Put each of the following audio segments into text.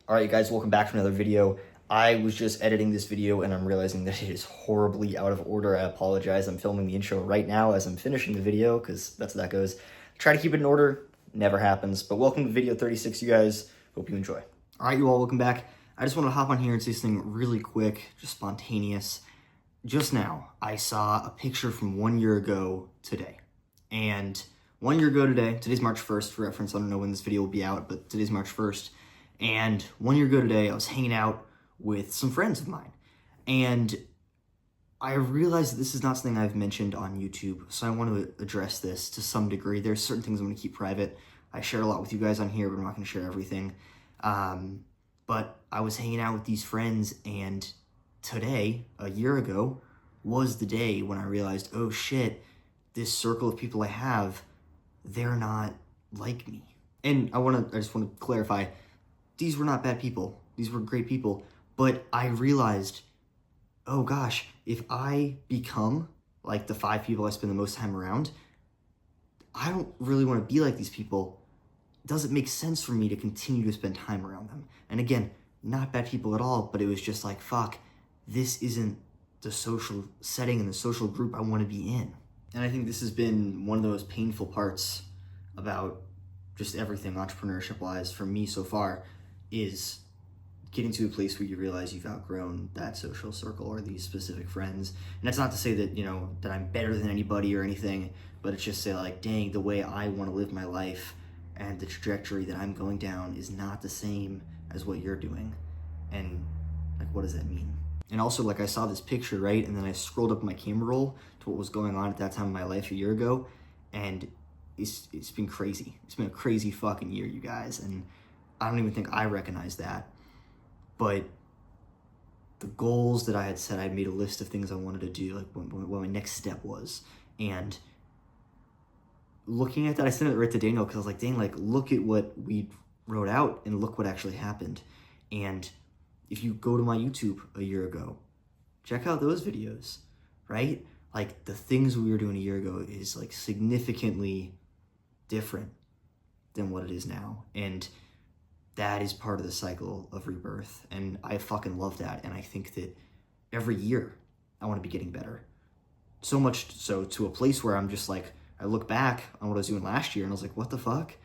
All right, you guys, welcome back to another video. I was just editing this video and I'm realizing that it is horribly out of order. I apologize. I'm filming the intro right now as I'm finishing the video because that's how that goes. Try to keep it in order. Never happens. But welcome to video 36, you guys. Hope you enjoy. All right, you all, welcome back. I just want to hop on here and say something really quick, just spontaneous. Just now, I saw a picture from 1 year ago today. And 1 year ago today, today's March 1st for reference. I don't know when this video will be out, but today's March 1st. And 1 year ago today, I was hanging out with some friends of mine. And I realized that this is not something I've mentioned on YouTube, so I want to address this to some degree. There's certain things I'm going to keep private. I share a lot with you guys on here, but I'm not going to share everything. But I was hanging out with these friends, and today, a year ago, was the day when I realized, oh shit, this circle of people I have, they're not like me. And I just want to clarify, these were not bad people. These were great people. But I realized, oh gosh, if I become like the 5 people I spend the most time around, I don't really want to be like these people. It doesn't make sense for me to continue to spend time around them. And again, not bad people at all, but it was just like, fuck, this isn't the social setting and the social group I want to be in. And I think this has been one of the most painful parts about just everything entrepreneurship-wise for me so far, is getting to a place where you realize you've outgrown that social circle or these specific friends. And that's not to say that, that I'm better than anybody or anything, but it's just say like, dang, the way I want to live my life and the trajectory that I'm going down is not the same as what you're doing. And like, what does that mean? And also, like, I saw this picture, right? And then I scrolled up my camera roll to what was going on at that time in my life a year ago. And it's been crazy. It's been a crazy fucking year, you guys. And I don't even think I recognize that. But the goals that I had set, I made a list of things I wanted to do, like what my next step was. And looking at that, I sent it right to Daniel because I was like, dang, like, look at what we wrote out and look what actually happened. And if you go to my YouTube a year ago, check out those videos, right? Like, the things we were doing a year ago is like significantly different than what it is now. And that is part of the cycle of rebirth. And I fucking love that. And I think that every year I want to be getting better. So much so to a place where I'm just like, I look back on what I was doing last year and I was like, what the fuck?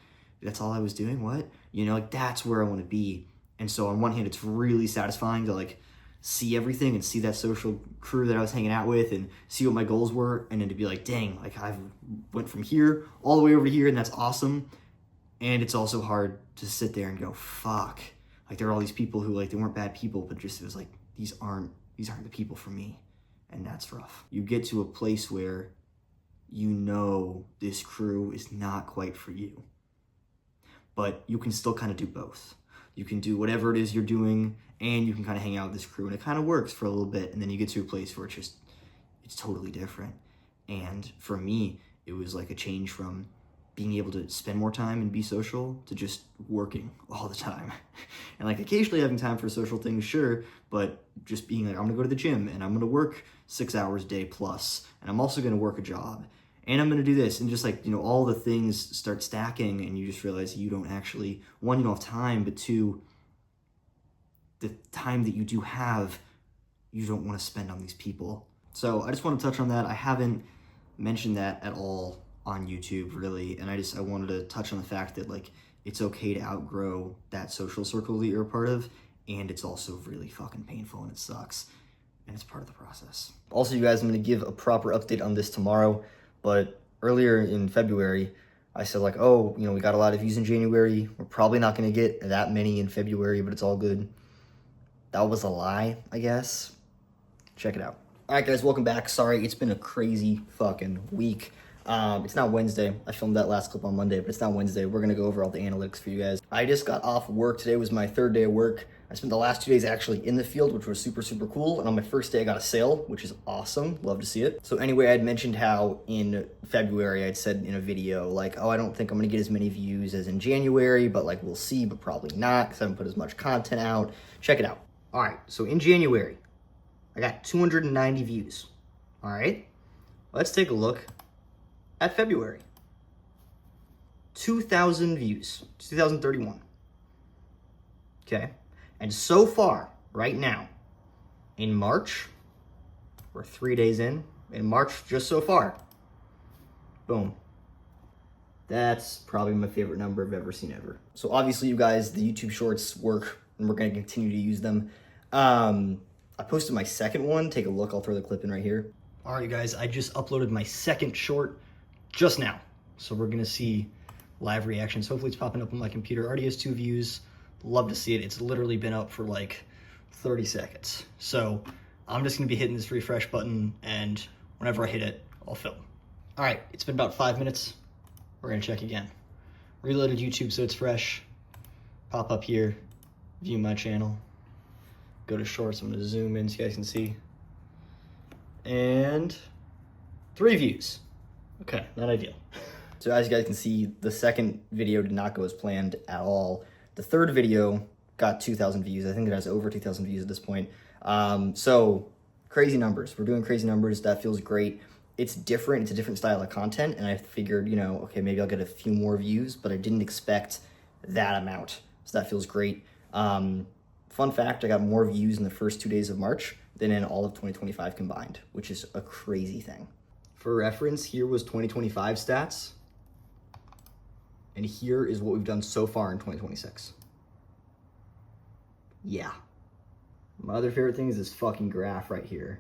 That's all I was doing? What? Like, that's where I want to be. And so on one hand, it's really satisfying to like see everything and see that social crew that I was hanging out with and see what my goals were. And then to be like, dang, like, I've went from here all the way over to here, and that's awesome. And it's also hard to sit there and go, fuck. Like, there are all these people who, like, they weren't bad people, but just, it was like, these aren't the people for me. And that's rough. You get to a place where this crew is not quite for you. But you can still kind of do both. You can do whatever it is you're doing, and you can kind of hang out with this crew, and it kind of works for a little bit, and then you get to a place where it's totally different. And for me, it was like a change from being able to spend more time and be social to just working all the time. And like occasionally having time for social things, sure, but just being like, I'm gonna go to the gym and I'm gonna work 6 hours a day plus, and I'm also gonna work a job, and I'm gonna do this, and just like, all the things start stacking, and you just realize you don't actually, one, you don't have time, but two, the time that you do have, you don't want to spend on these people. So I just want to touch on that. I haven't mentioned that at all on YouTube, really, and I wanted to touch on the fact that, like, it's okay to outgrow that social circle that you're a part of, and it's also really fucking painful, and it sucks, and it's part of the process. Also, you guys, I'm going to give a proper update on this tomorrow, but earlier in February, I said, like, oh, we got a lot of views in January. We're probably not going to get that many in February, but it's all good. That was a lie, I guess. Check it out. All right, guys, welcome back. Sorry, it's been a crazy fucking week. It's not Wednesday. I filmed that last clip on Monday, but it's not Wednesday. We're gonna go over all the analytics for you guys. I just got off work. Today was my 3rd day of work. I spent the last 2 days actually in the field, which was super, super cool. And on my first day, I got a sale, which is awesome. Love to see it. So anyway, I'd mentioned how in February, I'd said in a video, like, oh, I don't think I'm gonna get as many views as in January, but like, we'll see, but probably not, because I haven't put as much content out. Check it out. All right, so in January, I got 290 views. All right, let's take a look at February. 2,000 views, 2,031. Okay, And so far, right now, in March, we're 3 days in March, just so far, boom. That's probably my favorite number I've ever seen ever. So obviously, you guys, the YouTube Shorts work, and we're gonna continue to use them. I posted my second one. Take a look, I'll throw the clip in right here. All right, you guys, I just uploaded my second short just now. So we're gonna see live reactions. Hopefully it's popping up on my computer. Already has 2 views. Love to see it. It's literally been up for like 30 seconds. So I'm just gonna be hitting this refresh button, and whenever I hit it, I'll film. All right, it's been about 5 minutes. We're gonna check again. Reloaded YouTube so it's fresh. Pop up here, view my channel. Go to shorts, I'm gonna zoom in so you guys can see. And 3 views. Okay, not ideal. So as you guys can see, the second video did not go as planned at all. The third video got 2,000 views. I think it has over 2,000 views at this point. So crazy numbers. We're doing crazy numbers. That feels great. It's different. It's a different style of content. And I figured, you know, okay, maybe I'll get a few more views, but I didn't expect that amount. So that feels great. Fun fact, I got more views in the first 2 days of March than in all of 2025 combined, which is a crazy thing. For reference, here was 2025 stats. And here is what we've done so far in 2026. Yeah. My other favorite thing is this fucking graph right here.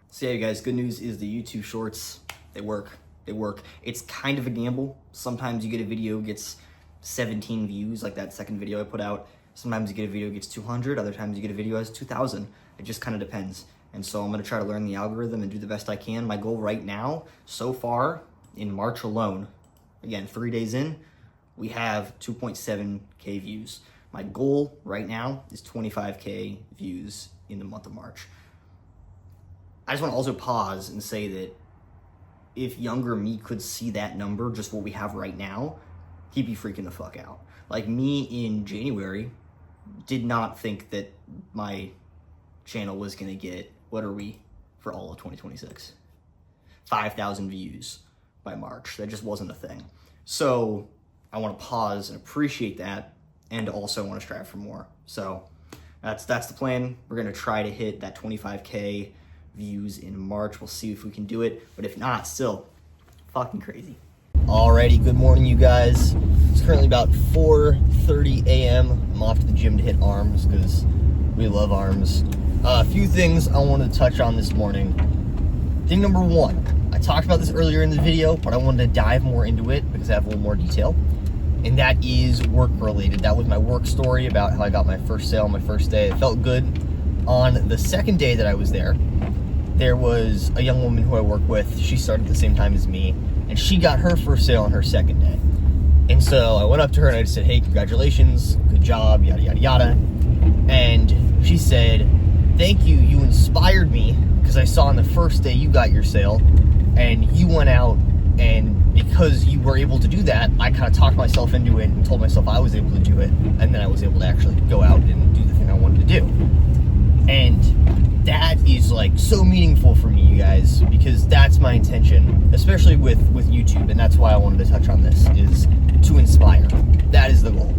So yeah, you guys, good news is the YouTube Shorts, they work. They work. It's kind of a gamble. Sometimes you get a video gets 17 views, like that second video I put out. Sometimes you get a video gets 200. Other times you get a video has 2,000. It just kind of depends. And so I'm going to try to learn the algorithm and do the best I can. My goal right now, so far, in March alone, again, 3 days in, we have 2.7K views. My goal right now is 25K views in the month of March. I just want to also pause and say that if younger me could see that number, just what we have right now, he'd be freaking the fuck out. Like me in January did not think that my channel was going to get, what are we for all of 2026? 5,000 views by March. That just wasn't a thing. So I want to pause and appreciate that, and also want to strive for more. So that's the plan. We're going to try to hit that 25K views in March. We'll see if we can do it, but if not, still fucking crazy. Alrighty, good morning, you guys. It's currently about 4:30 a.m. I'm off to the gym to hit arms because we love arms. A few things I wanted to touch on this morning. Thing number 1, I talked about this earlier in the video, but I wanted to dive more into it because I have a little more detail, and that is work related. That was my work story about how I got my first sale on my first day. It felt good. On the second day that I was there was a young woman who I work with. She started at the same time as me, and she got her first sale on her second day. And so I went up to her and I just said, hey, congratulations, good job, yada, yada, yada. And she said, thank you, you inspired me, because I saw on the first day you got your sale, and you went out, and because you were able to do that, I kind of talked myself into it and told myself I was able to do it, and then I was able to actually go out and do the thing I wanted to do. And that is like so meaningful for me, you guys, because that's my intention, especially with YouTube, and that's why I wanted to touch on this, is to inspire. That is the goal.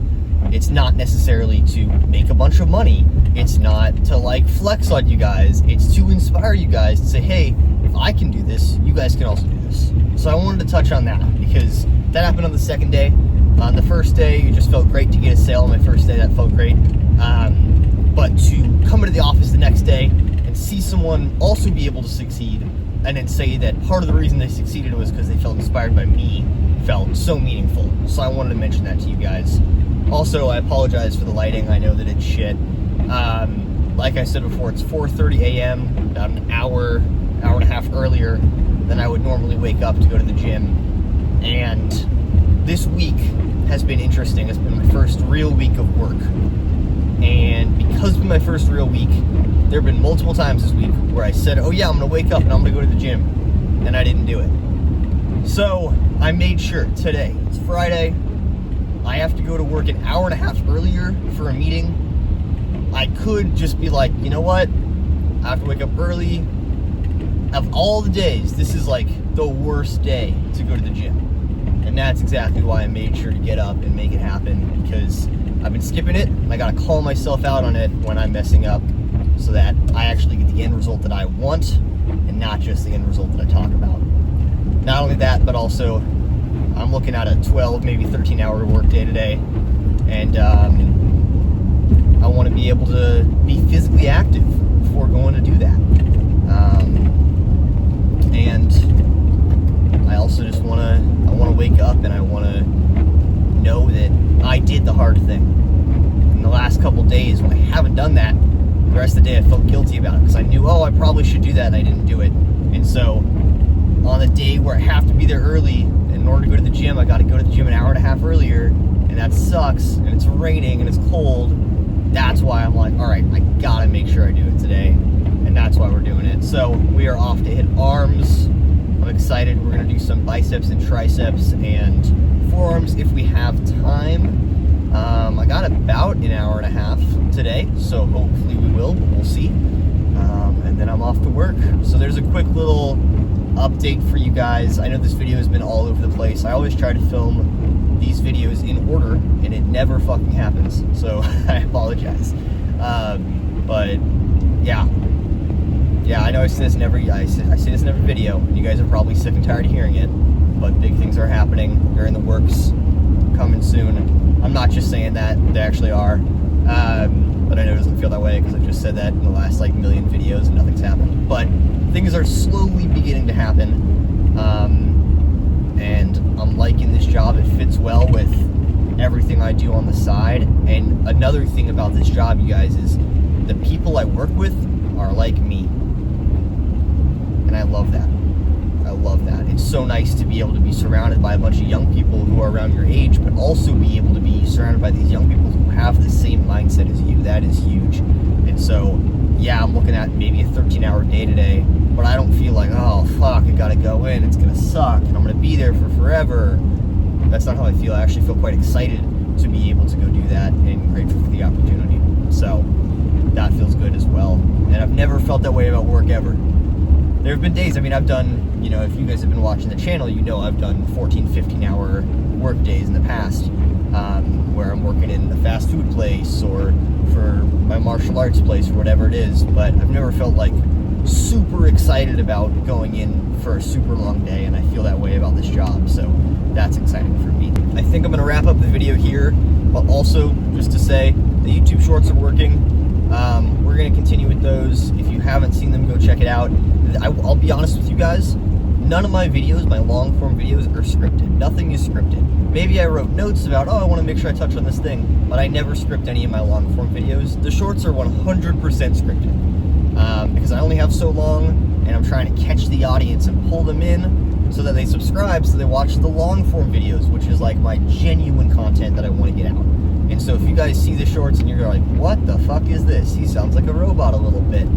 It's not necessarily to make a bunch of money. It's not to like flex on you guys. It's to inspire you guys to say, hey, if I can do this, you guys can also do this. So I wanted to touch on that because that happened on the second day. On the first day, it just felt great to get a sale on my first day. That felt great. But to come into the office the next day and see someone also be able to succeed and then say that part of the reason they succeeded was because they felt inspired by me felt so meaningful. So I wanted to mention that to you guys. Also, I apologize for the lighting. I know that it's shit. Like I said before, it's 4:30 a.m., about an hour and a half earlier than I would normally wake up to go to the gym. And this week has been interesting. It's been my first real week of work. And because it's been my first real week, there have been multiple times this week where I said, oh yeah, I'm gonna wake up and I'm gonna go to the gym, and I didn't do it. So I made sure today, it's Friday, I have to go to work an hour and a half earlier for a meeting. I could just be like, you know what, I have to wake up early. Of all the days, this is like the worst day to go to the gym. And that's exactly why I made sure to get up and make it happen, because I've been skipping it, and I gotta call myself out on it when I'm messing up so that I actually get the end result that I want and not just the end result that I talk about. Not only that, but also I'm looking at a 12, maybe 13 hour work day today, and I want to be able to be physically active before going to do that. And I also just want to wake up and I want to know that I did the hard thing. In the last couple days when I haven't done that, the rest of the day I felt guilty about it because I knew, oh, I probably should do that, and I didn't do it. And so on the day where I have to be there early, in order to go to the gym, I got to go to the gym an hour and a half earlier, and that sucks, and it's raining, and it's cold. That's why I'm like, all right, I gotta make sure I do it today, and that's why we're doing it. So we are off to hit arms. I'm excited. We're gonna do some biceps and triceps and forearms if we have time. I got about an hour and a half today, so hopefully we will, but we'll see. And then I'm off to work. So there's a quick little update for you guys. I know this video has been all over the place. I always try to film these videos in order, and it never fucking happens, so I apologize. But yeah, I know I say this in every video, and you guys are probably sick and tired of hearing it, but big things are happening. They're in the works, coming soon. I'm not just saying that, they actually are. But I know it doesn't feel that way because I just said that in the last like million videos and nothing's happened. But things are slowly beginning to happen, and I'm liking this job. It fits well with everything I do on the side. And another thing about this job, you guys, is the people I work with are like me, and I love that. I love that. It's so nice to be able to be surrounded by a bunch of young people who are around your age, but also be able to be surrounded by these young people who have the same mindset as you. That is huge. And so, yeah, I'm looking at maybe a 13-hour day today, but I don't feel like, oh, fuck, I gotta go in, it's gonna suck, and I'm gonna be there for forever. That's not how I feel. I actually feel quite excited to be able to go do that and grateful for the opportunity. So, that feels good as well. And I've never felt that way about work ever. There have been days, I mean, I've done, you know, if you guys have been watching the channel, you know I've done 14, 15-hour work days in the past, where I'm working in a fast food place or for my martial arts place or whatever it is, but I've never felt like super excited about going in for a super long day, and I feel that way about this job, so that's exciting for me. I think I'm going to wrap up the video here, but also just to say the YouTube Shorts are working. We're going to continue with those. If you haven't seen them, go check it out. I'll be honest with you guys, none of my videos, my long form videos, are scripted. Nothing is scripted. Maybe I wrote notes about, oh, I want to make sure I touch on this thing, but I never script any of my long form videos. The shorts are 100% scripted, because I only have so long, and I'm trying to catch the audience and pull them in so that they subscribe, so they watch the long form videos, which is like my genuine content that I want to get out. And so if you guys see the shorts and you're like, what the fuck is this? He sounds like a robot a little bit.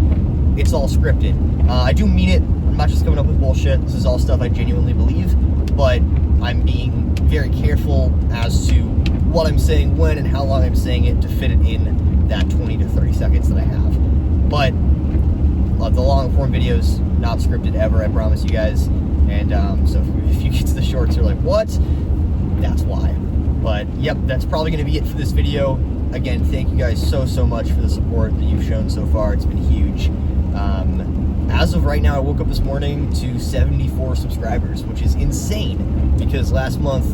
It's all scripted. I do mean it. I'm not just coming up with bullshit. This is all stuff I genuinely believe, but I'm being very careful as to what I'm saying when and how long I'm saying it to fit it in that 20 to 30 seconds that I have. But the long form videos, not scripted ever, I promise you guys. And so if you get to the shorts, you're like, what? That's why. But yep, that's probably going to be it for this video. Again, thank you guys so much for the support that you've shown so far. It's been huge. As of right now, I woke up this morning to 74 subscribers, which is insane, because last month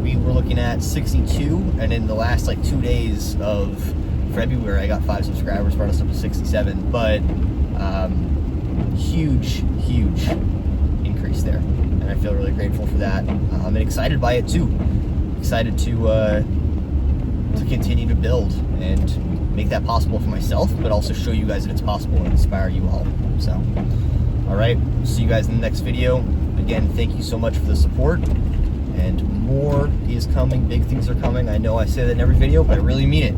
we were looking at 62, and in the last like 2 days of February I got 5 subscribers, brought us up to 67. But huge increase there, and I feel really grateful for that. I'm excited by it too. Excited to continue to build and make that possible for myself, but also show you guys that it's possible and inspire you all. So, all right, see you guys in the next video. Again, thank you so much for the support, and more is coming. Big things are coming. I know I say that in every video, but I really mean it.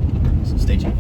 So stay tuned.